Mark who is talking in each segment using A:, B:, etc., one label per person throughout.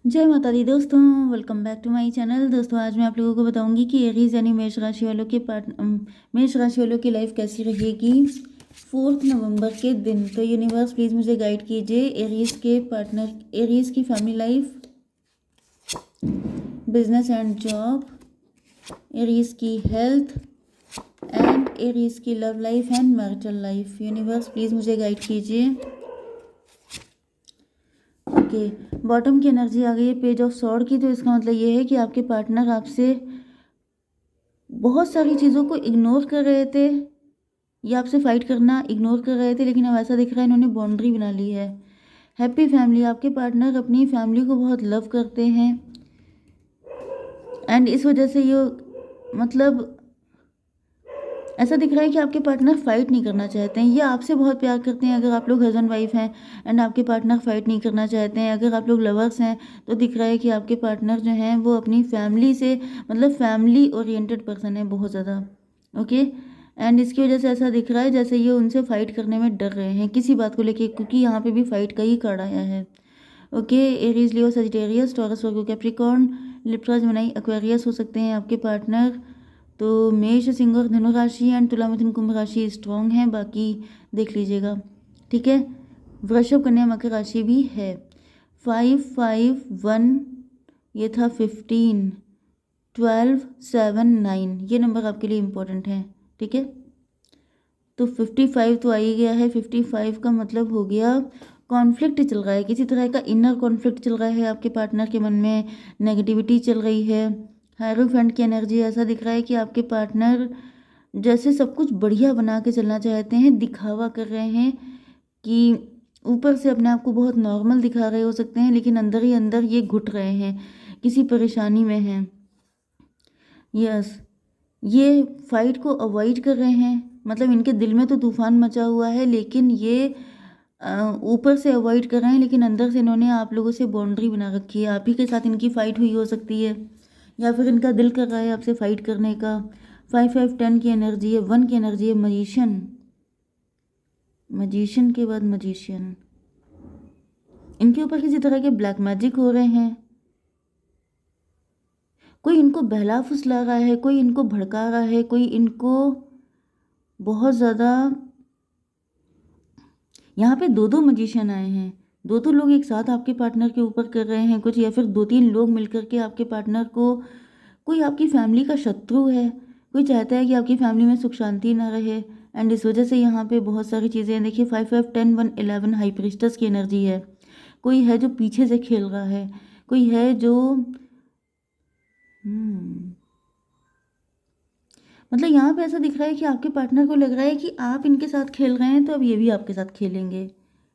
A: जय माता दी दोस्तों, welcome back to my channel. दोस्तों आज मैं आप लोगों को बताऊंगी कि एरीज यानी मेष राशि वालों की लाइफ कैसी रहेगी 4 नवंबर के दिन। तो यूनिवर्स प्लीज़ मुझे गाइड कीजिए एरीज की family life, business and job, Aries की हेल्थ एंड एरीज की love life and marital life. Universe please मुझे गाइड कीजिए। ओके, बॉटम की एनर्जी आ गई है पेज ऑफ सॉर्ड की। तो इसका मतलब ये है कि आपके पार्टनर आपसे बहुत सारी चीज़ों को इग्नोर कर रहे थे या आपसे फाइट करना इग्नोर कर रहे थे, लेकिन अब ऐसा दिख रहा है इन्होंने बाउंड्री बना ली है। हैप्पी फैमिली, आपके पार्टनर अपनी फैमिली को बहुत लव करते हैं एंड इस वजह से ये मतलब ऐसा दिख रहा है कि आपके पार्टनर फाइट नहीं करना चाहते हैं या आपसे बहुत प्यार करते हैं। अगर आप लोग हस्बैंड वाइफ हैं एंड आपके पार्टनर फाइट नहीं करना चाहते हैं, अगर आप लोग लवर्स हैं तो दिख रहा है कि आपके पार्टनर जो हैं वो अपनी फैमिली से मतलब फैमिली ओरिएंटेड पर्सन है बहुत ज़्यादा। ओके, एंड इसकी वजह से ऐसा दिख रहा है जैसे ये उनसे फाइट करने में डर रहे हैं किसी बात को लेके, क्योंकि यहाँ पे भी फाइट का ही कार्ड आया है। ओके, एरीज, लियो, सजिटेरियस, टॉरस, वर्गो, कैप्रिकॉर्न, लिब्रा, जेमिनी, एक्वेरियस हो सकते हैं आपके पार्टनर। तो मेष, सिंह और धनु राशि एंड तुला, मिथुन, कुंभ राशि स्ट्रॉन्ग है, बाकी देख लीजिएगा। ठीक है, वृषभ, कन्या, मकर राशि भी है। 551 ये था, 15, 12, 7, 9 ये नंबर आपके लिए इम्पोर्टेंट है। ठीक है, तो 55 तो आ ही गया है। 55 का मतलब हो गया कॉन्फ्लिक्ट चल रहा है, किसी तरह का इनर कॉन्फ्लिक्ट चल रहा है आपके पार्टनर के मन में, नेगेटिविटी चल रही है। हायरोफेंट की एनर्जी, ऐसा दिख रहा है कि आपके पार्टनर जैसे सब कुछ बढ़िया बना के चलना चाहते हैं, दिखावा कर रहे हैं कि ऊपर से अपने आप को बहुत नॉर्मल दिखा रहे हो सकते हैं, लेकिन अंदर ही अंदर ये घुट रहे हैं, किसी परेशानी में हैं। यस, ये फाइट को अवॉइड कर रहे हैं, मतलब इनके दिल में तो तूफान मचा हुआ है, लेकिन ये ऊपर से अवॉइड कर रहे हैं, लेकिन अंदर से इन्होंने आप लोगों से बाउंड्री बना रखी है। आप ही के साथ इनकी फ़ाइट हुई हो सकती है या फिर इनका दिल कर रहा है आपसे फ़ाइट करने का। 5, 5, 10 की एनर्जी है, 1 की एनर्जी है, मजीशियन। मजीशियन के बाद मजीशियन, इनके ऊपर किसी तरह के ब्लैक मैजिक हो रहे हैं। कोई इनको बहला फुसला रहा है, कोई इनको भड़का रहा है, कोई इनको बहुत ज़्यादा। यहाँ पे दो दो मजिशियन आए हैं, दो दो लोग एक साथ आपके पार्टनर के ऊपर कर रहे हैं कुछ, या फिर 2-3 लोग मिलकर के आपके पार्टनर को, कोई आपकी फैमिली का शत्रु है, कोई चाहता है कि आपकी फैमिली में सुख शांति ना रहे एंड इस वजह से यहाँ पे बहुत सारी चीज़ें हैं। देखिए 5, 5, 10, 1, 11 हाई प्रिस्टस की एनर्जी है। कोई है जो पीछे से खेल रहा है, कोई है जो हम्म मतलब यहाँ पे ऐसा दिख रहा है कि आपके पार्टनर को लग रहा है कि आप इनके साथ खेल रहे हैं तो अब ये भी आपके साथ खेलेंगे,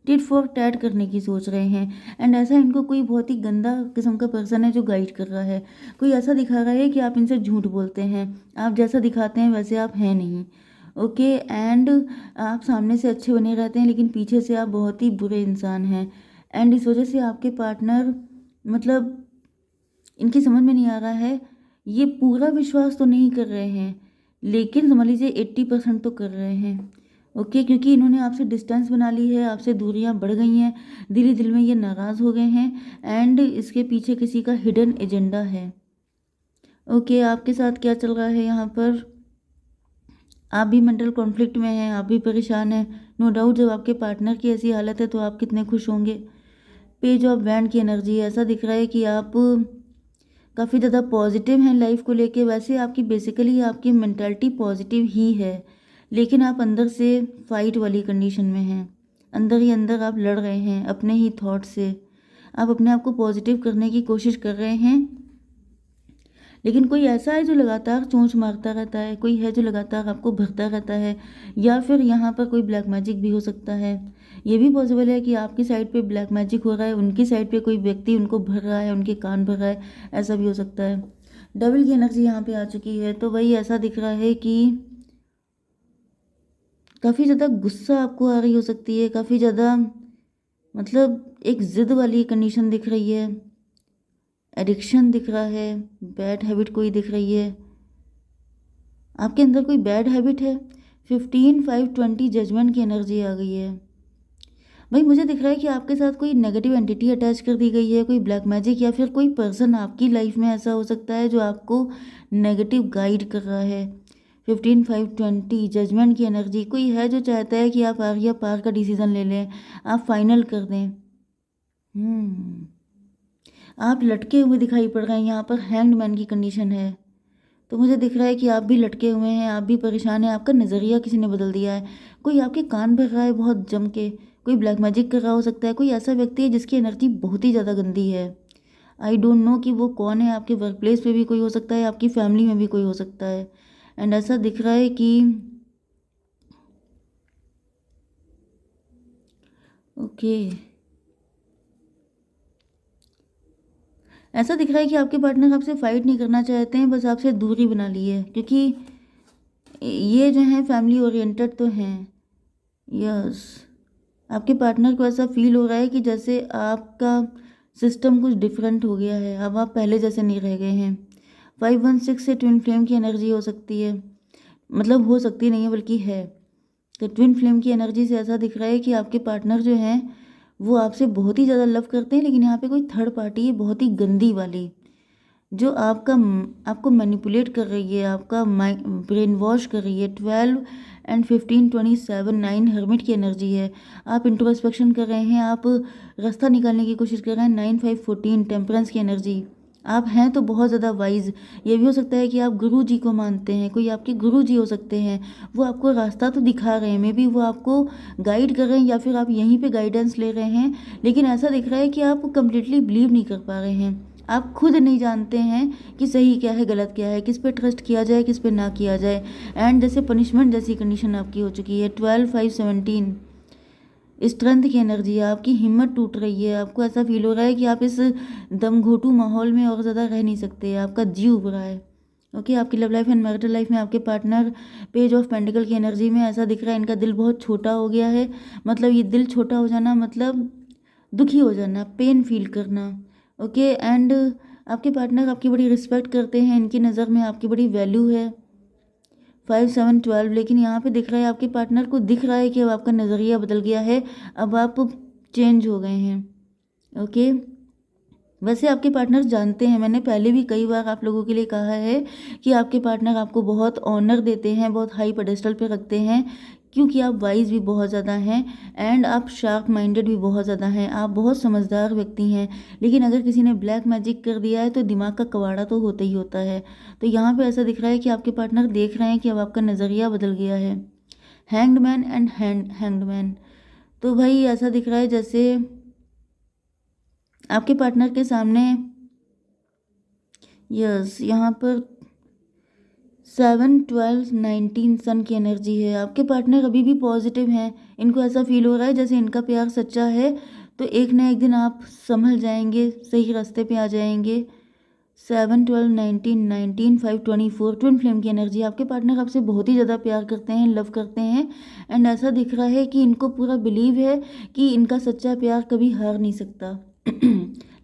A: टिट फॉर टैट करने की सोच रहे हैं। एंड ऐसा इनको कोई बहुत ही गंदा किस्म का पर्सन है जो गाइड कर रहा है। कोई ऐसा दिखा रहा है कि आप इनसे झूठ बोलते हैं, आप जैसा दिखाते हैं वैसे आप हैं नहीं। ओके, एंड आप सामने से अच्छे बने रहते हैं लेकिन पीछे से आप बहुत ही बुरे इंसान हैं। एंड इस वजह से आपके पार्टनर मतलब इनकी समझ में नहीं आ रहा है, ये पूरा विश्वास तो नहीं कर रहे हैं लेकिन समझ लीजिए 80% तो कर रहे हैं। ओके, क्योंकि इन्होंने आपसे डिस्टेंस बना ली है, आपसे दूरियां बढ़ गई हैं, दिल ही दिल में ये नाराज़ हो गए हैं एंड इसके पीछे किसी का हिडन एजेंडा है। ओके, आपके साथ क्या चल रहा है यहाँ पर, आप भी मेंटल कॉन्फ्लिक्ट में हैं, आप भी परेशान हैं। नो डाउट जब आपके पार्टनर की ऐसी हालत है तो आप कितने खुश होंगे। पेज ऑफ वैंड की एनर्जी है, ऐसा दिख रहा है कि आप काफ़ी ज़्यादा पॉजिटिव हैं लाइफ को लेके। वैसे आपकी बेसिकली आपकी मेंटालिटी पॉजिटिव ही है, लेकिन आप अंदर से फाइट वाली कंडीशन में हैं, अंदर ही अंदर आप लड़ रहे हैं अपने ही थॉट से। आप अपने आप को पॉजिटिव करने की कोशिश कर रहे हैं, लेकिन कोई ऐसा है जो लगातार चोंच मारता रहता है, कोई है जो लगातार आपको भरता रहता है, या फिर यहाँ पर कोई ब्लैक मैजिक भी हो सकता है। ये भी पॉसिबल है कि आपकी साइड पे ब्लैक मैजिक हो रहा है, उनकी साइड पे कोई व्यक्ति उनको भर रहा है, उनके कान भर रहा है, ऐसा भी हो सकता है। डबल की एनर्जी यहाँ पे आ चुकी है, तो वही ऐसा दिख रहा है कि काफ़ी ज़्यादा गुस्सा आपको आ रही हो सकती है, काफ़ी ज़्यादा मतलब एक ज़िद वाली कंडीशन दिख रही है, एडिक्शन दिख रहा है, बैड हैबिट कोई दिख रही है, आपके अंदर कोई बैड हैबिट है। 15, 5, 20 जजमेंट की एनर्जी आ गई है। भाई मुझे दिख रहा है कि आपके साथ कोई नेगेटिव एंटिटी अटैच कर दी गई है, कोई ब्लैक मैजिक, या फिर कोई पर्सन आपकी लाइफ में ऐसा हो सकता है जो आपको नेगेटिव गाइड कर रहा है। 15/5/20 जजमेंट की एनर्जी, कोई है जो चाहता है कि आप आर या पार का डिसीजन ले लें, आप फाइनल कर दें। आप लटके हुए दिखाई पड़ रहे हैं, यहाँ पर हैंग्ड मैन की कंडीशन है। तो मुझे दिख रहा है कि आप भी लटके हुए हैं, आप भी परेशान हैं, आपका नज़रिया किसी ने बदल दिया है। कोई आपके कान भर रहा है बहुत जम के, कोई ब्लैक मैजिक कर रहा हो सकता है, कोई ऐसा व्यक्ति है जिसकी एनर्जी बहुत ही ज़्यादा गंदी है। आई डोंट नो कि वो कौन है, आपके वर्क प्लेस पे भी कोई हो सकता है, आपकी फैमिली में भी कोई हो सकता है। एंड ऐसा दिख रहा है कि ओके, ऐसा दिख रहा है कि आपके पार्टनर आपसे फाइट नहीं करना चाहते हैं, बस आपसे दूरी बना ली है, क्योंकि ये जो हैं फैमिली ओरिएंटेड तो हैं। यस, आपके पार्टनर को ऐसा फील हो रहा है कि जैसे आपका सिस्टम कुछ डिफरेंट हो गया है, अब आप पहले जैसे नहीं रह गए हैं। 516 से ट्विन फ्लेम की एनर्जी हो सकती है, मतलब हो सकती नहीं है बल्कि है। तो ट्विन फ्लेम की एनर्जी से ऐसा दिख रहा है कि आपके पार्टनर जो हैं वो आपसे बहुत ही ज़्यादा लव करते हैं, लेकिन यहाँ पे कोई थर्ड पार्टी है बहुत ही गंदी वाली, जो आपको मैनिपुलेट कर रही है, आपका ब्रेन वॉश कर रही है। 12 and 15 27 9 हर्मिट की एनर्जी है। आप इंट्रोस्पेक्शन कर रहे हैं, आप रास्ता निकालने की कोशिश कर रहे हैं। 9 5 14 टेम्परेंस की एनर्जी। आप हैं तो बहुत ज़्यादा वाइज, ये भी हो सकता है कि आप गुरु जी को मानते हैं, कोई आपके गुरु जी हो सकते हैं, वो आपको रास्ता तो दिखा रहे हैं, मे बी वो आपको गाइड कर रहे हैं, या फिर आप यहीं पे गाइडेंस ले रहे हैं। लेकिन ऐसा दिख रहा है कि आप कंप्लीटली बिलीव नहीं कर पा रहे हैं, आप खुद नहीं जानते हैं कि सही क्या है गलत क्या है, किस पे ट्रस्ट किया जाए किस पे ना किया जाए। एंड जैसे पनिशमेंट जैसी कंडीशन आपकी हो चुकी है। 12 5 17 स्ट्रेंथ की एनर्जी है, आपकी हिम्मत टूट रही है, आपको ऐसा फील हो रहा है कि आप इस दमघोटू माहौल में और ज़्यादा रह नहीं सकते, आपका जी उब रहा है। ओके, आपकी love life and marital life में आपके पार्टनर पेज ऑफ पेंटिकल की एनर्जी में ऐसा दिख रहा है इनका दिल बहुत छोटा हो गया है। मतलब ये दिल छोटा हो जाना मतलब दुखी हो जाना, पेन फील करना। ओके, एंड आपके पार्टनर आपकी बड़ी रिस्पेक्ट करते हैं, इनकी नज़र में आपकी बड़ी वैल्यू है। 5 7 12, लेकिन यहाँ पे दिख रहा है आपके पार्टनर को दिख रहा है कि अब आपका नज़रिया बदल गया है, अब आप चेंज हो गए हैं। ओके, वैसे आपके पार्टनर जानते हैं, मैंने पहले भी कई बार आप लोगों के लिए कहा है कि आपके पार्टनर आपको बहुत ऑनर देते हैं, बहुत हाई पेडेस्टल पे रखते हैं, क्योंकि आप वाइज भी बहुत ज़्यादा हैं एंड आप शार्प माइंडेड भी बहुत ज़्यादा हैं, आप बहुत समझदार व्यक्ति हैं। लेकिन अगर किसी ने ब्लैक मैजिक कर दिया है तो दिमाग का कवाड़ा तो होता ही होता है। तो यहाँ पे ऐसा दिख रहा है कि आपके पार्टनर देख रहे हैं कि अब आपका नज़रिया बदल गया है। Hanged man and hanged man, तो भाई ऐसा दिख रहा है जैसे आपके पार्टनर के सामने, यस, यहाँ पर 7 12 19 सन की एनर्जी है। आपके पार्टनर अभी भी पॉजिटिव हैं, इनको ऐसा फील हो रहा है जैसे इनका प्यार सच्चा है, तो एक ना एक दिन आप संभल जाएंगे, सही रास्ते पे आ जाएंगे। 7 12 19 19 5 24 ट्विन फ्लेम की एनर्जी। आपके पार्टनर आपसे बहुत ही ज़्यादा प्यार करते हैं, लव करते हैं, एंड ऐसा दिख रहा है कि इनको पूरा बिलीव है कि इनका सच्चा प्यार कभी हार नहीं सकता।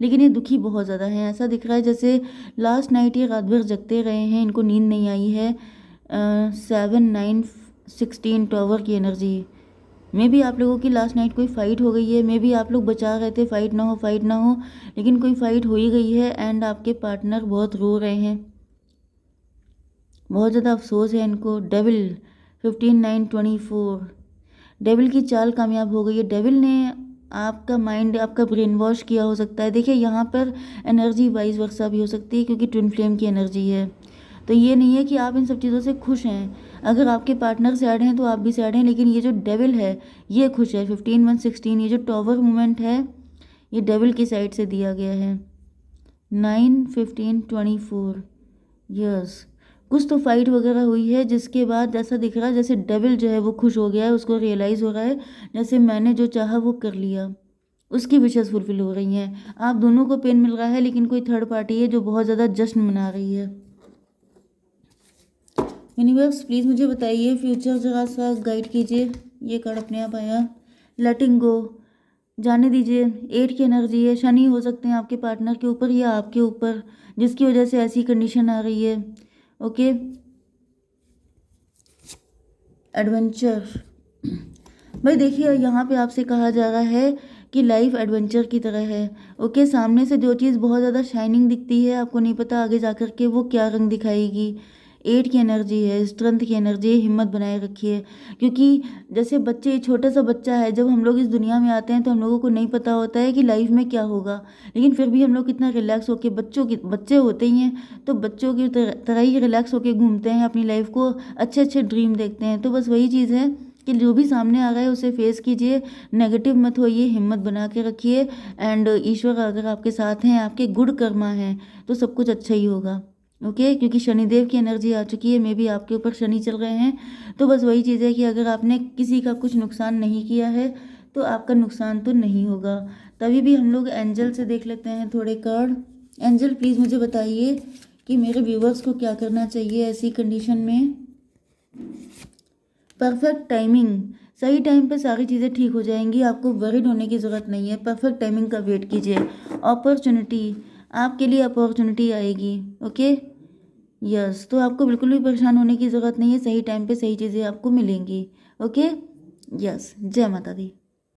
A: लेकिन ये दुखी बहुत ज़्यादा हैं, ऐसा दिख रहा है जैसे लास्ट नाइट ये रात भर जगते रहे हैं, इनको नींद नहीं आई है। 7 9 16 टॉवर की एनर्जी। मे बी आप लोगों की लास्ट नाइट कोई फ़ाइट हो गई है, मे बी आप लोग बचा रहे थे फाइट ना हो फाइट ना हो, लेकिन कोई फ़ाइट हो ही गई है एंड आपके पार्टनर बहुत रो रहे हैं, बहुत ज़्यादा अफसोस है इनको। डेविल 15 9 24, डेविल की चाल कामयाब हो गई है। डेविल ने आपका माइंड, आपका ब्रेन वॉश किया हो सकता है। देखिए यहाँ पर एनर्जी वाइज वर्सा भी हो सकती है क्योंकि ट्विन फ्लेम की एनर्जी है, तो ये नहीं है कि आप इन सब चीज़ों से खुश हैं। अगर आपके पार्टनर सैड हैं तो आप भी सैड हैं, लेकिन ये जो डेविल है ये खुश है। 15 1 16, ये जो टॉवर मूवमेंट है ये डेविल की साइड से दिया गया है। 9 15 24, यस, कुछ तो फाइट वगैरह हुई है जिसके बाद ऐसा दिख रहा है जैसे डेविल जो है वो खुश हो गया है, उसको रियलाइज़ हो रहा है जैसे मैंने जो चाहा वो कर लिया, उसकी विशेष फुलफिल हो रही हैं। आप दोनों को पेन मिल रहा है, लेकिन कोई थर्ड पार्टी है जो बहुत ज़्यादा जश्न मना रही है। यूनिवर्स प्लीज़ मुझे बताइए, फ्यूचर ज़रा सा गाइड कीजिए। ये कार्ड अपने आप आया, लेटिंग गो, जाने दीजिए। 8 की एनर्जी है, शनि हो सकते हैं आपके पार्टनर के ऊपर या आपके ऊपर, जिसकी वजह से ऐसी कंडीशन आ रही है। ओके, एडवेंचर, भाई देखिए, यहाँ पे आपसे कहा जा रहा है कि लाइफ एडवेंचर की तरह है। ओके, सामने से जो चीज़ बहुत ज़्यादा शाइनिंग दिखती है, आपको नहीं पता आगे जा कर के वो क्या रंग दिखाएगी। 8 की एनर्जी है, स्ट्रेंथ की एनर्जी है, हिम्मत बनाए रखिए। क्योंकि जैसे बच्चे, छोटा सा बच्चा है, जब हम लोग इस दुनिया में आते हैं तो हम लोगों को नहीं पता होता है कि लाइफ में क्या होगा, लेकिन फिर भी हम लोग कितना रिलैक्स होके, बच्चे होते ही हैं तो बच्चों की तरह ही रिलैक्स होके घूमते हैं, अपनी लाइफ को अच्छे अच्छे ड्रीम देखते हैं। तो बस वही चीज़ है कि जो भी सामने आ रहा है उसे फेस कीजिए, नेगेटिव मत होइए, हिम्मत बना के रखिए। एंड ईश्वर अगर आपके साथ हैं, आपके गुड कर्मा हैं, तो सब कुछ अच्छा ही होगा। ओके, क्योंकि शनिदेव की एनर्जी आ चुकी है, मे भी आपके ऊपर शनि चल रहे हैं। तो बस वही चीज़ है कि अगर आपने किसी का कुछ नुकसान नहीं किया है तो आपका नुकसान तो नहीं होगा। तभी भी हम लोग एंजल से देख लेते हैं थोड़े कार्ड। एंजल प्लीज़ मुझे बताइए कि मेरे व्यूवर्स को क्या करना चाहिए ऐसी कंडीशन में। परफेक्ट टाइमिंग, सही टाइम पे सारी चीज़ें ठीक हो जाएंगी, आपको वरीड होने की ज़रूरत नहीं है। परफेक्ट टाइमिंग का वेट कीजिए। अपॉर्चुनिटी, आपके लिए अपॉर्चुनिटी आएगी। ओके, यस, तो आपको बिल्कुल भी परेशान होने की ज़रूरत नहीं है, सही टाइम पे सही चीज़ें आपको मिलेंगी। ओके, यस, जय माता दी।